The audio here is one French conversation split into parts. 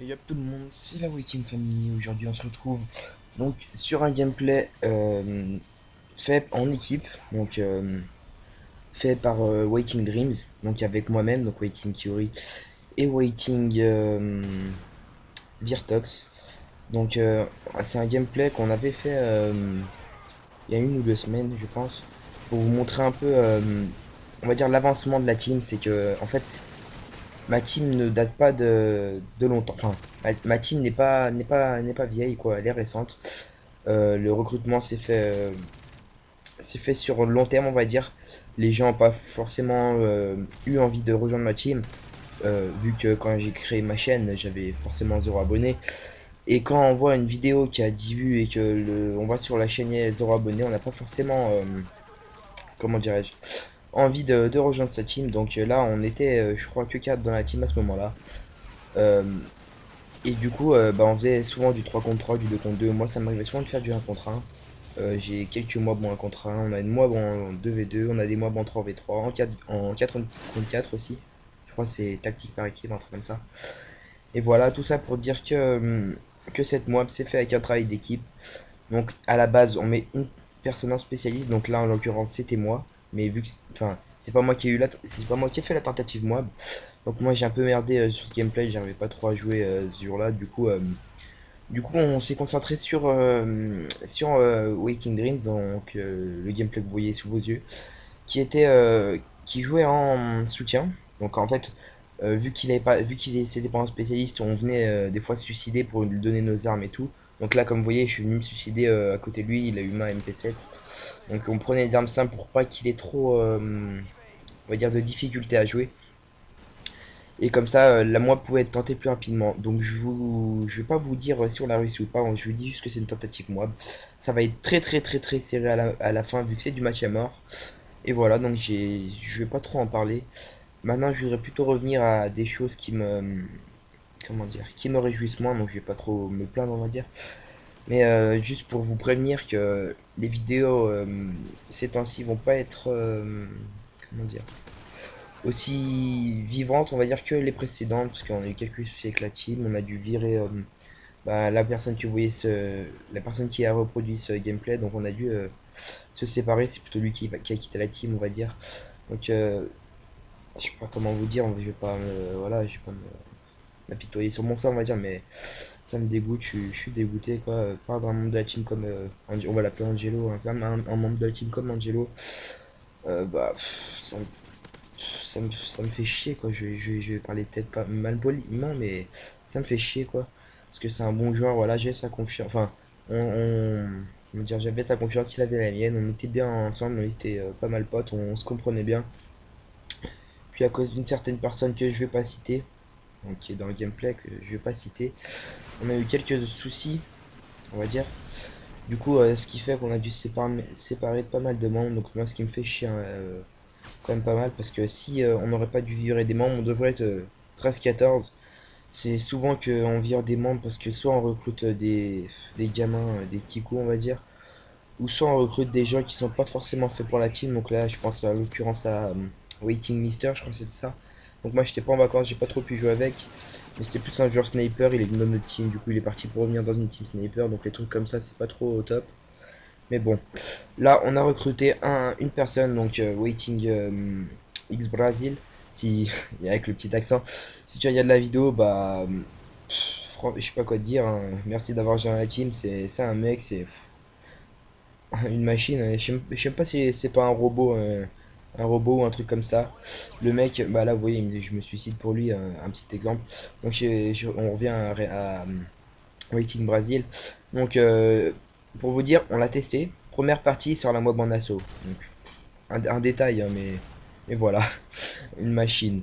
Et yop tout le monde, c'est la Waiting Family. Aujourd'hui on se retrouve donc sur un gameplay fait en équipe, donc fait par Waiting Dreams, donc avec moi-même, donc Waiting Theory et Waiting Virtox. Donc c'est un gameplay qu'on avait fait il y a 1 ou 2 semaines je pense, pour vous montrer un peu on va dire l'avancement de la team. C'est que en fait ma team ne date pas de longtemps. Enfin, ma team n'est pas vieille quoi, elle est récente. Le recrutement s'est fait sur le long terme, on va dire. Les gens n'ont pas forcément eu envie de rejoindre ma team, vu que quand j'ai créé ma chaîne, j'avais forcément 0 abonnés. Et quand on voit une vidéo qui a 10 vues et que on va sur la chaîne, il y a 0 abonnés, on n'a pas forcément, comment dirais-je, envie de rejoindre sa team. Donc là, on était, je crois, que 4 dans la team à ce moment-là. Euh, Et du coup, bah, on faisait souvent du 3 contre 3, du 2 contre 2. Moi, ça m'arrivait souvent de faire du 1 contre 1. J'ai quelques mobs en 1 contre 1. On a une mob en 2v2. On a des mobs en 3v3. En 4 contre 4 aussi. Je crois que c'est tactique par équipe, un truc comme ça. Et voilà, tout ça pour dire que cette mob c'est fait avec un travail d'équipe. Donc, à la base, on met une personne en spécialiste. Donc là, en l'occurrence, c'était moi. Mais vu que, enfin, c'est pas moi qui ai fait la tentative mob. Donc moi j'ai un peu merdé sur ce gameplay, j'arrivais pas trop à jouer ce jour-là. Du coup on s'est concentré sur Waking Dreams, donc le gameplay que vous voyez sous vos yeux, qui jouait en soutien. Donc en fait, c'était pas un spécialiste, on venait des fois se suicider pour lui donner nos armes et tout. Donc là, comme vous voyez, je suis venu me suicider à côté de lui, il a eu ma MP7. Donc on prenait les armes simples pour pas qu'il ait trop, on va dire, de difficulté à jouer. Et comme ça, la moi pouvait être tentée plus rapidement. Donc je vais pas vous dire si on l'a réussi ou pas. Je vous dis juste que c'est une tentative moi. Ça va être très très très très serré à la fin vu que c'est du match à mort. Et voilà, donc je vais pas trop en parler. Maintenant, je voudrais plutôt revenir à des choses comment dire, qui me réjouissent moins. Donc je vais pas trop me plaindre, on va dire. Mais juste pour vous prévenir que les vidéos ces temps-ci vont pas être, comment dire, aussi vivante, on va dire, que les précédentes, parce qu'on a eu quelques soucis avec la team, on a dû virer bah, la personne que vous voyez, la personne qui a reproduit ce gameplay, donc on a dû se séparer. C'est plutôt lui qui a quitté la team, on va dire. Donc je sais pas comment vous dire, je vais pas voilà, je vais pas m'apitoyer sur mon sort, on va dire, mais ça me dégoûte, je suis dégoûté quoi. Perdre un membre de la team comme on va l'appeler Angelo, hein, perdre un membre de la team comme Angelo, bah ça me fait chier quoi. Je vais parler peut-être pas mal poliment, mais ça me fait chier quoi. Parce que c'est un bon joueur, voilà, j'ai sa confiance. Enfin, comment dire, j'avais sa confiance, il avait la mienne, on était bien ensemble, on était pas mal potes, on se comprenait bien. Puis à cause d'une certaine personne que je vais pas citer, donc qui est dans le gameplay, que je vais pas citer, on a eu quelques soucis, on va dire. Du coup, ce qui fait qu'on a dû séparer de pas mal de membres. Donc moi, ce qui me fait chier, hein, quand même pas mal, parce que si on n'aurait pas dû virer des membres, on devrait être 13-14. C'est souvent qu'on vire des membres parce que soit on recrute des gamins, des kikous on va dire, ou soit on recrute des gens qui sont pas forcément faits pour la team. Donc là je pense à l'occurrence à Waiting Mister, je crois que c'est ça. Donc moi j'étais pas en vacances, j'ai pas trop pu jouer avec, mais c'était plus un joueur sniper, il est venu dans notre team, du coup il est parti pour revenir dans une team sniper, donc les trucs comme ça c'est pas trop au top. Mais bon, là, on a recruté une personne, donc Waiting X Brazil. Si, avec le petit accent. Si tu regardes la vidéo, bah, je sais pas quoi te dire, hein. Merci d'avoir rejoint la team. C'est un mec, c'est une machine. Je sais pas si c'est pas un robot ou un truc comme ça. Le mec, bah là, vous voyez, je me suicide pour lui, un petit exemple. Donc, on revient à Waiting Brazil. Donc, pour vous dire, on l'a testé. Première partie sur la mob en assaut. Donc, un détail, hein, mais voilà, une machine.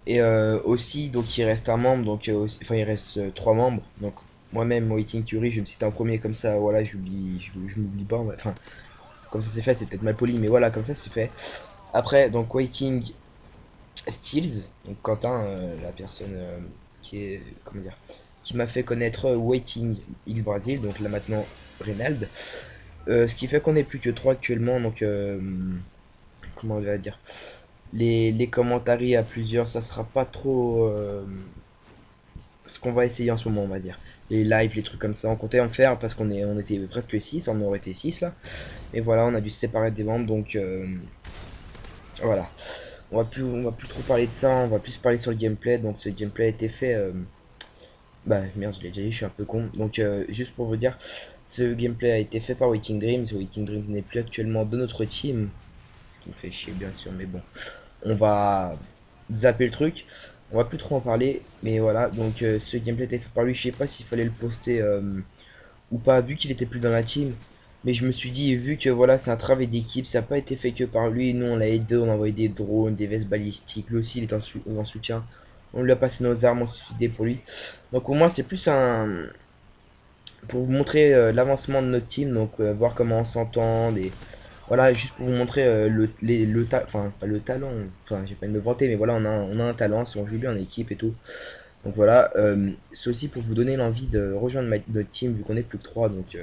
Et aussi, donc il reste un membre, donc enfin il reste 3 membres. Donc moi-même, Waiting Curie, je me cite en premier comme ça, voilà, je m'oublie pas. Enfin, comme ça c'est fait, c'est peut-être mal poli, mais voilà, comme ça c'est fait. Après, donc Waiting Steels, donc Quentin, la personne qui est, comment dire, qui m'a fait connaître Waiting X Brazil, donc là maintenant Reynald. Ce qui fait qu'on est plus que 3 actuellement, donc comment on va dire, les commentaires à plusieurs, ça sera pas trop ce qu'on va essayer en ce moment, on va dire. Les lives, les trucs comme ça, on comptait en faire parce on était presque 6, on aurait été 6 là. Et voilà, on a dû se séparer des membres, donc voilà. On va plus trop parler de ça, on va plus parler sur le gameplay. Donc ce gameplay a été fait. Bah merde, je l'ai déjà dit, je suis un peu con. Donc juste pour vous dire, ce gameplay a été fait par Waking Dreams. Waking Dreams n'est plus actuellement de notre team. Ce qui me fait chier bien sûr, mais bon. On va zapper le truc. On va plus trop en parler. Mais voilà, donc ce gameplay a été fait par lui. Je sais pas s'il fallait le poster ou pas, vu qu'il était plus dans la team. Mais je me suis dit, vu que voilà, c'est un travail d'équipe, ça n'a pas été fait que par lui. Nous, on l'a aidé, on a envoyé des drones, des vestes balistiques. Lui aussi, il est en soutien. On lui a passé nos armes, on s'est suicidé pour lui. Donc au moins, c'est plus un... pour vous montrer l'avancement de notre team. Donc voir comment on s'entend. Et voilà, juste pour vous montrer enfin, pas le talent. Enfin, j'ai pas envie de me vanter, mais voilà, on a un talent. Si on joue bien en équipe et tout. Donc voilà, c'est aussi pour vous donner l'envie de rejoindre notre team, vu qu'on est plus que 3. Donc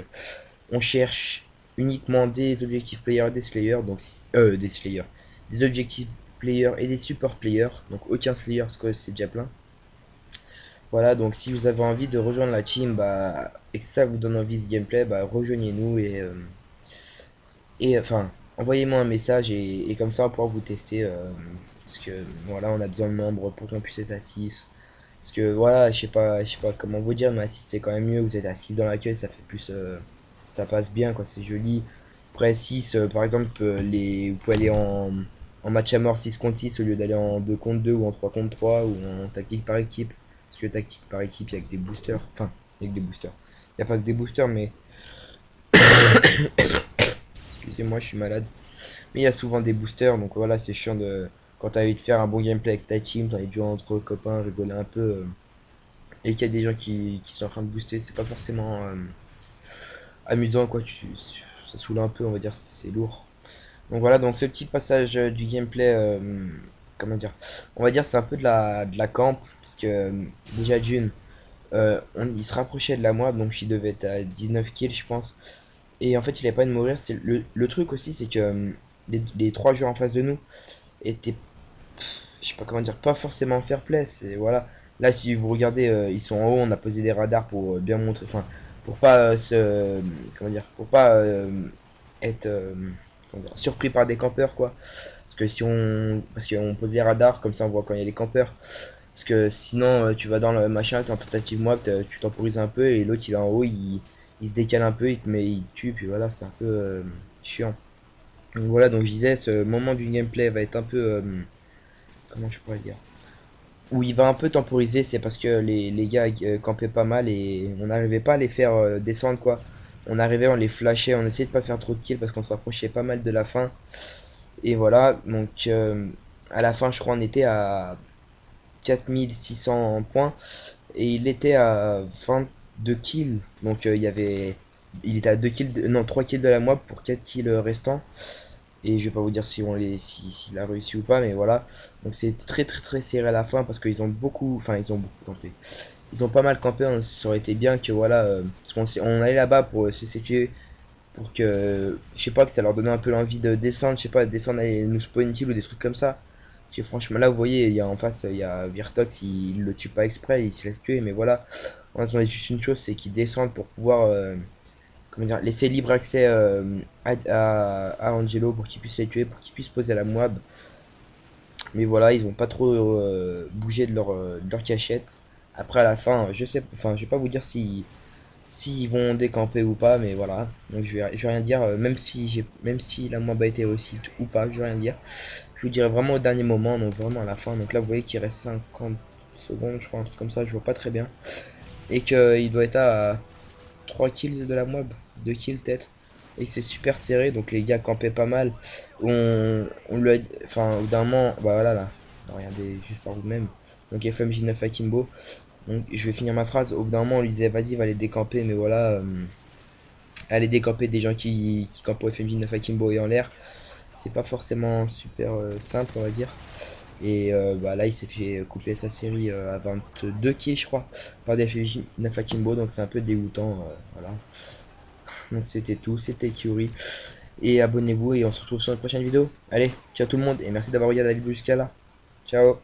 on cherche uniquement des objectifs players et des slayers, donc des slayers, des objectifs players et des support players, donc aucun slayer parce que c'est déjà plein. Voilà, donc si vous avez envie de rejoindre la team, bah, et que ça vous donne envie ce gameplay, bah rejoignez-nous et enfin envoyez-moi un message et comme ça on pourra vous tester parce que voilà, on a besoin de membres pour qu'on puisse être à 6. Parce que voilà, je sais pas comment vous dire, mais à 6 c'est quand même mieux. Vous êtes à 6 dans l'accueil, ça fait plus. Ça passe bien, quoi, c'est joli. Après 6 par exemple, vous pouvez aller en match à mort 6 contre 6 au lieu d'aller en 2 contre 2 ou en 3 contre 3 ou en tactique par équipe. Parce que tactique par équipe, il y a que des boosters. Enfin, il y a que des boosters. Il n'y a pas que des boosters, mais. Excusez-moi, je suis malade. Mais il y a souvent des boosters, donc voilà, c'est chiant de. Quand t'as envie de faire un bon gameplay avec ta team, t'as envie de jouer entre copains, rigoler un peu. Et qu'il y a des gens qui sont en train de booster, c'est pas forcément amusant quoi, ça saoule un peu, on va dire, c'est lourd. Donc voilà, donc ce petit passage du gameplay, comment dire, on va dire c'est un peu de la camp, parce que déjà June, il se rapprochait de la moi, donc il devait être à 19 kills je pense, et en fait il avait pas de mourir, c'est le truc aussi c'est que les trois joueurs en face de nous étaient, je sais pas comment dire, pas forcément fair play, c'est voilà. Là, si vous regardez, ils sont en haut, on a posé des radars pour bien montrer, enfin, pour pas comment dire, pour pas être comment dire, surpris par des campeurs, quoi. Parce que parce qu'on pose les radars, comme ça on voit quand il y a les campeurs. Parce que sinon, tu vas dans le machin, t'es en tentative moi, tu temporises un peu, et l'autre il est en haut, il se décale un peu, il te tue, puis voilà, c'est un peu chiant. Donc voilà, donc je disais, ce moment du gameplay va être un peu comment je pourrais dire, où il va un peu temporiser, c'est parce que les gars campaient pas mal et on n'arrivait pas à les faire descendre quoi. On arrivait, on les flashait, on essayait de pas faire trop de kills parce qu'on se rapprochait pas mal de la fin. Et voilà, donc à la fin je crois on était à 4600 points et il était à 22 kills. Donc il était à 2 kills, non 3 kills de la mob pour 4 kills restants. Et je vais pas vous dire si s'il a réussi ou pas, mais voilà. Donc c'est très serré à la fin parce qu'ils ont beaucoup, enfin ils ont beaucoup campé. Ils ont pas mal campé, ça aurait été bien que voilà, parce on allait là-bas pour se situer, pour que, je sais pas, que ça leur donnait un peu l'envie de descendre, je sais pas, descendre aller nous spawn kill ou des trucs comme ça. Parce que franchement là vous voyez, il y a en face, il y a Virtox, il le tue pas exprès, il se laisse tuer, mais voilà. On attendait juste une chose, c'est qu'ils descendent pour pouvoir comment dire, laisser libre accès à Angelo pour qu'il puisse les tuer, pour qu'il puisse poser la moab. Mais voilà, ils vont pas trop bougé de leur cachette. Après, à la fin, je sais, enfin, je vais pas vous dire si s'ils vont décamper ou pas, mais voilà. Donc je vais rien dire, même si la moab a été réussie ou pas, je vais rien dire. Je vous dirai vraiment au dernier moment, donc vraiment à la fin. Donc là, vous voyez qu'il reste 50 secondes, je crois, un truc comme ça, je vois pas très bien. Et qu'il doit être à 3 kills de la mob, 2 kills peut-être. Et que c'est super serré, donc les gars campaient pas mal. On lui a enfin, au bout d'un moment, bah voilà là, regardez juste par vous-même. Donc FMJ9 Akimbo. Donc je vais finir ma phrase. Au bout d'un moment, on lui disait vas-y, va les décamper, mais voilà, aller décamper des gens qui campent au FMJ9 Akimbo et en l'air, c'est pas forcément super simple, on va dire. Et bah là, il s'est fait couper sa série à 22 kills, je crois, par des FMJ9 Akimbo, donc c'est un peu dégoûtant, voilà. Donc c'était tout, c'était Kyuri. Et abonnez-vous et on se retrouve sur une prochaine vidéo. Allez, ciao tout le monde et merci d'avoir regardé la vidéo jusqu'à là. Ciao.